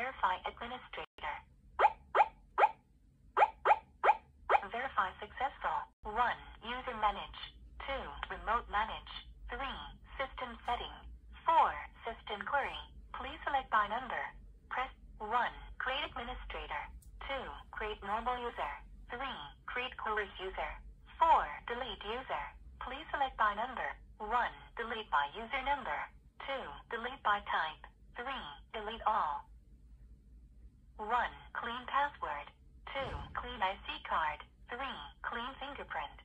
Verify administrator. Verify successful. 1. User manage. 2. Remote manage. 3. System setting. 4. System query. Please select by number. Press 1. Create administrator. 2. Create normal user. 3. Create query user. 4. Delete user. Please select by number. 1. Delete by user number. 2. Delete by type. 3. Delete all. 1. Clean password. 2. Clean IC card. 3. Clean fingerprint.